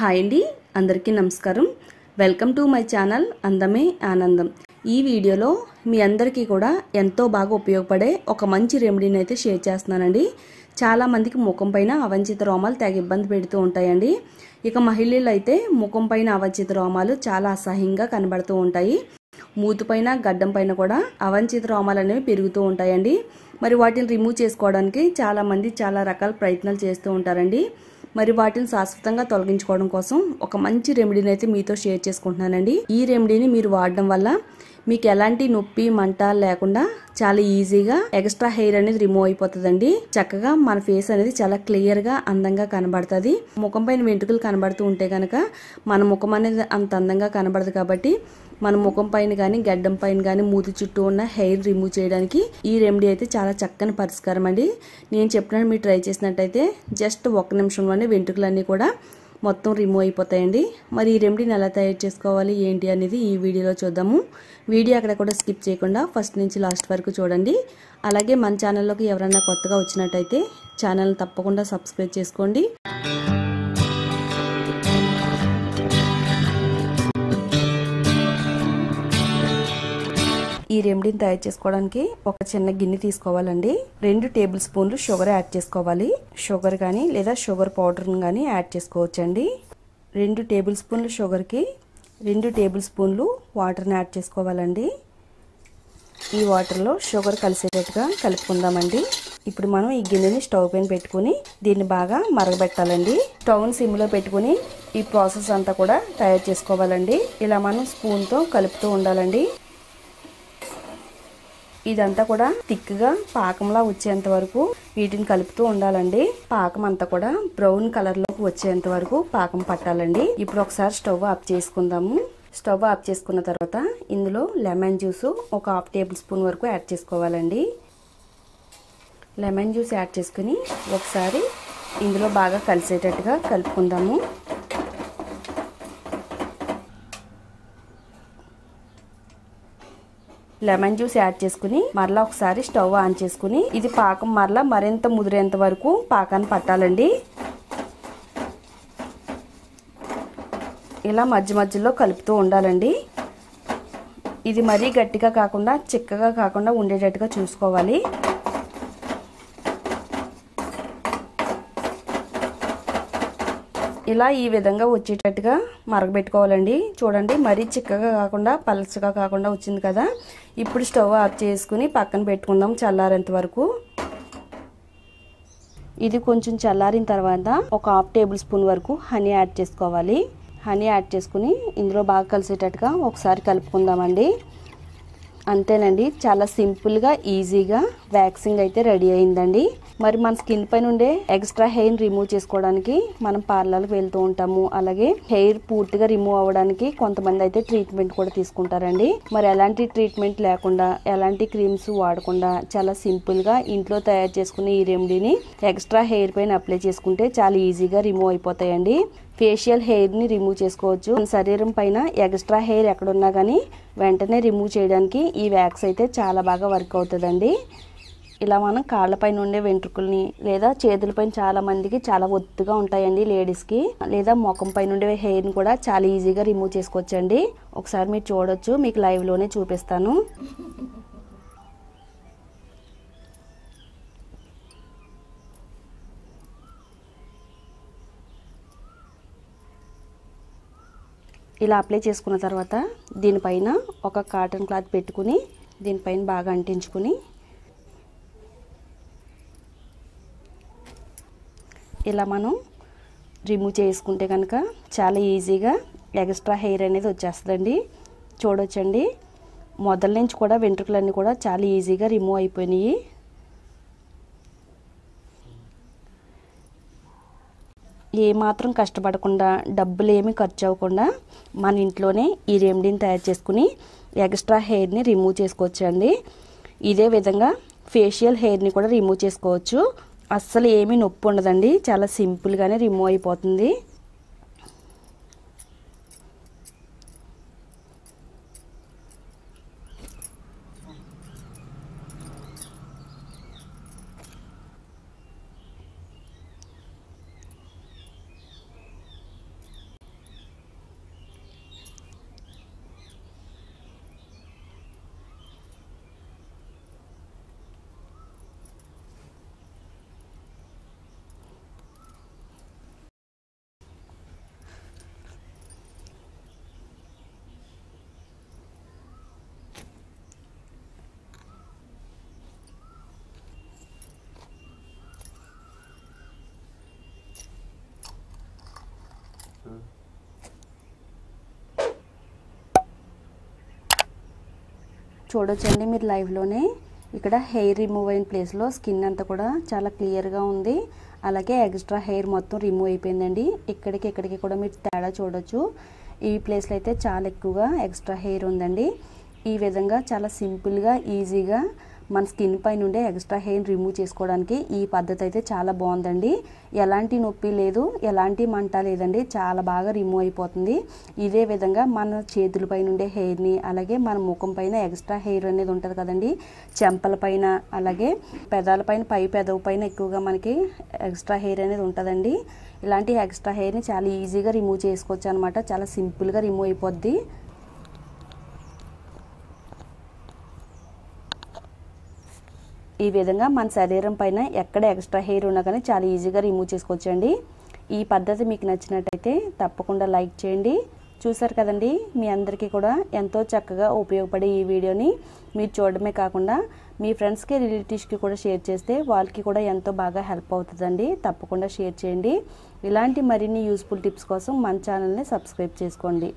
Hi అండి, అందరికీ నమస్కారం. వెల్కమ్ టు మై ఛానల్ అందమే ఆనందం. ఈ వీడియోలో మీ అందరికీ కూడా ఎంతో బాగా ఉపయోగపడే ఒక మంచి రెమెడీని అయితే షేర్ చేస్తున్నానండి. చాలా మందికి ముఖం పైన అవంచిత రోమాలు తెగ ఇబ్బంది పెడుతూ ఉంటాయండి. ఇక మహిళలు అయితే ముఖం పైన అవంచిత రోమాలు చాలా అసహ్యంగా కనబడుతూ ఉంటాయి. మూతి పైన గడ్డం పైన కూడా అవంచిత రోమాలు అనేవి పెరుగుతూ ఉంటాయండి. మరి వాటిని రిమూవ్ చేసుకోవడానికి చాలా మంది చాలా రకాల ప్రయత్నాలు చేస్తూ ఉంటారండి. మరి వాటిని శాశ్వతంగా తొలగించుకోవడం కోసం ఒక మంచి రెమెడీని అయితే మీతో షేర్ చేసుకుంటున్నానండి. ఈ రెమెడీని మీరు వాడడం వల్ల మీకు ఎలాంటి నొప్పి మంట లేకుండా చాలా ఈజీగా ఎక్స్ట్రా హెయిర్ అనేది రిమూవ్ అయిపోతుందండి. చక్కగా మన ఫేస్ అనేది చాలా క్లియర్ గా అందంగా కనబడుతుంది. ముఖం పైన వెంట్రుకలు కనబడుతూ ఉంటే కనుక మన ముఖం అనేది అంత అందంగా కనబడదు. కాబట్టి మన ముఖం పైన కానీ గడ్డం పైన కానీ మూతి చుట్టూ ఉన్న హెయిర్ రిమూవ్ చేయడానికి ఈ రెమెడీ అయితే చాలా చక్కని పరిష్కారం అండి. నేను చెప్పినట్టు మీరు ట్రై చేసినట్టయితే జస్ట్ 1 నిమిషంలోనే వెంట్రుకలన్నీ కూడా మొత్తం రిమూవ్ అయిపోతాయండి. మరి ఈ రెమెడీని ఎలా తయారు చేసుకోవాలి ఏంటి అనేది ఈ వీడియోలో చూద్దాము. వీడియో అక్కడ కూడా స్కిప్ చేయకుండా ఫస్ట్ నుంచి లాస్ట్ వరకు చూడండి. అలాగే మన ఛానల్లోకి ఎవరైనా కొత్తగా వచ్చినట్టయితే ఛానల్ని తప్పకుండా సబ్స్క్రైబ్ చేసుకోండి. ఈ రెమెడీని తయారు చేసుకోవడానికి ఒక చిన్న గిన్నె తీసుకోవాలండి. 2 టేబుల్ స్పూన్లు షుగర్ యాడ్ చేసుకోవాలి. షుగర్ కానీ లేదా షుగర్ పౌడర్ని కానీ యాడ్ చేసుకోవచ్చండి. 2 టేబుల్ స్పూన్లు షుగర్కి 2 టేబుల్ స్పూన్లు వాటర్ని యాడ్ చేసుకోవాలండి. ఈ వాటర్లో షుగర్ కలిసేటట్టుగా కలుపుకుందామండి. ఇప్పుడు మనం ఈ గిన్నెని స్టవ్ పైన పెట్టుకుని దీన్ని బాగా మరగబెట్టాలండి. స్టవ్ని సిమ్లో పెట్టుకుని ఈ ప్రాసెస్ అంతా కూడా తయారు చేసుకోవాలండి. ఇలా మనం స్పూన్తో కలుపుతూ ఉండాలండి. ఇదంతా కూడా థిక్గా పాకంలా వచ్చేంత వరకు వీటిని కలుపుతూ ఉండాలండి. పాకం అంతా కూడా బ్రౌన్ కలర్ లోకి వచ్చేంత వరకు పాకం పట్టాలండి. ఇప్పుడు ఒకసారి స్టవ్ ఆఫ్ చేసుకుందాము. స్టవ్ ఆఫ్ చేసుకున్న తర్వాత ఇందులో లెమన్ జ్యూస్ ఒక 1/2 టేబుల్ స్పూన్ వరకు యాడ్ చేసుకోవాలండి. లెమన్ జ్యూస్ యాడ్ చేసుకుని ఒకసారి ఇందులో బాగా కలిసేటట్టుగా కలుపుకుందాము. లెమన్ జ్యూస్ యాడ్ చేసుకుని మరలా ఒకసారి స్టవ్ ఆన్ చేసుకుని ఇది పాకం మరలా మరింత ముదిరేంత వరకు పాకాన్ని పట్టాలండి. ఇలా మధ్య మధ్యలో కలుపుతూ ఉండాలండి. ఇది మరీ గట్టిగా కాకుండా చిక్కగా కాకుండా ఉండేటట్టుగా చూసుకోవాలి. ఇలా ఈ విధంగా వచ్చేటట్టుగా మరగబెట్టుకోవాలండి. చూడండి, మరీ చిక్కగా కాకుండా పలచగా కాకుండా వచ్చింది కదా. ఇప్పుడు స్టవ్ ఆఫ్ చేసుకుని పక్కన పెట్టుకుందాం చల్లారేంత వరకు. ఇది కొంచెం చల్లారిన తర్వాత ఒక 1/2 టేబుల్ స్పూన్ వరకు హనీ యాడ్ చేసుకోవాలి. హనీ యాడ్ చేసుకుని ఇందులో బాగా కలిసేటట్టుగా ఒకసారి కలుపుకుందామండి. అంతేనండి, చాలా సింపుల్గా ఈజీగా వ్యాక్సింగ్ అయితే రెడీ అయిందండి. మరి మన స్కిన్ పైన ఉండే ఎక్స్ట్రా హెయిర్ రిమూవ్ చేసుకోవడానికి మనం పార్లర్కి వెళ్తూ ఉంటాము. అలాగే హెయిర్ పూర్తిగా రిమూవ్ అవ్వడానికి కొంతమంది అయితే ట్రీట్మెంట్ కూడా తీసుకుంటారండి. మరి ఎలాంటి ట్రీట్మెంట్ లేకుండా ఎలాంటి క్రీమ్స్ వాడకుండా చాలా సింపుల్గా ఇంట్లో తయారు చేసుకునే ఈ రెమెడీని ఎక్స్ట్రా హెయిర్ పైన అప్లై చేసుకుంటే చాలా ఈజీగా రిమూవ్ అయిపోతాయండి. ఫేషియల్ హెయిర్ని రిమూవ్ చేసుకోవచ్చు. మన శరీరం పైన ఎక్స్ట్రా హెయిర్ ఎక్కడున్నా కానీ వెంటనే రిమూవ్ చేయడానికి ఈ వ్యాక్స్ అయితే చాలా బాగా వర్క్ అవుతుందండి. ఇలా మనం కాళ్ళపైన ఉండే వెంట్రుకల్ని లేదా చేతులపైన చాలా మందికి చాలా ఒత్తుగా ఉంటాయండి లేడీస్కి, లేదా ముఖం పైన ఉండే హెయిర్ని కూడా చాలా ఈజీగా రిమూవ్ చేసుకోవచ్చండి. ఒకసారి మీరు చూడొచ్చు, మీకు లైవ్లోనే చూపిస్తాను. ఇలా అప్లై చేసుకున్న తర్వాత దీనిపైన ఒక కాటన్ క్లాత్ పెట్టుకుని దీనిపైన బాగా అంటించుకుని ఇలా మనం రిమూవ్ చేసుకుంటే కనుక చాలా ఈజీగా ఎక్స్ట్రా హెయిర్ అనేది వచ్చేస్తుందండి. చూడొచ్చండి, మొదల నుంచి కూడా వెంట్రుకలన్నీ కూడా చాలా ఈజీగా రిమూవ్ అయిపోయినాయి. ఏమాత్రం కష్టపడకుండా డబ్బులు ఏమీ ఖర్చు అవ్వకుండా మన ఇంట్లోనే ఈ రెమెడీని తయారు చేసుకుని ఎక్స్ట్రా హెయిర్ని రిమూవ్ చేసుకోవచ్చండి. ఇదే విధంగా ఫేషియల్ హెయిర్ని కూడా రిమూవ్ చేసుకోవచ్చు. అస్సలు ఏమీ నొప్పి ఉండదండి, చాలా సింపుల్గానే రిమూవ్ అయిపోతుంది. చూడొచ్చండి మీరు లైవ్లోనే ఇక్కడ హెయిర్ రిమూవ్ అయిన ప్లేస్లో స్కిన్ అంతా కూడా చాలా క్లియర్గా ఉంది. అలాగే ఎక్స్ట్రా హెయిర్ మొత్తం రిమూవ్ అయిపోయిందండి. ఇక్కడికి కూడా మీరు తేడా చూడొచ్చు. ఈ ప్లేస్లో అయితే చాలా ఎక్కువగా ఎక్స్ట్రా హెయిర్ ఉందండి. ఈ విధంగా చాలా సింపుల్గా ఈజీగా మన స్కిన్ పై నుండే ఎక్స్ట్రా హెయిర్ రిమూవ్ చేసుకోవడానికి ఈ పద్ధతి అయితే చాలా బాగుందండి. ఎలాంటి నొప్పి లేదు, ఎలాంటి మంట లేదండి. చాలా బాగా రిమూవ్ అయిపోతుంది. ఇదే విధంగా మన చేతులపై నుండే హెయిర్ని, అలాగే మన ముఖం పైన ఎక్స్ట్రా హెయిర్ అనేది ఉంటుంది కదండి, చెంపల పైన, అలాగే పెదాల పైన, పై పెదవు పైన ఎక్కువగా మనకి ఎక్స్ట్రా హెయిర్ అనేది ఉంటుందండి. ఇలాంటి ఎక్స్ట్రా హెయిర్ని చాలా ఈజీగా రిమూవ్ చేసుకోవచ్చు అనమాట. చాలా సింపుల్గా రిమూవ్ అయిపోద్ది. ఈ విధంగా మన శరీరం పైన ఎక్కడ ఎక్స్ట్రా హెయిర్ ఉన్నా కానీ చాలా ఈజీగా రిమూవ్ చేసుకోవచ్చండి. ఈ పద్ధతి మీకు నచ్చినట్టయితే తప్పకుండా లైక్ చేయండి. చూసారు కదండి, మీ అందరికీ కూడా ఎంతో చక్కగా ఉపయోగపడే ఈ వీడియోని మీరు చూడడమే కాకుండా మీ ఫ్రెండ్స్కి, రిలేటివ్స్కి కూడా షేర్ చేస్తే వాళ్ళకి కూడా ఎంతో బాగా హెల్ప్ అవుతుందండి. తప్పకుండా షేర్ చేయండి. ఇలాంటి మరిన్ని యూస్ఫుల్ టిప్స్ కోసం మన ఛానల్ని సబ్స్క్రైబ్ చేసుకోండి.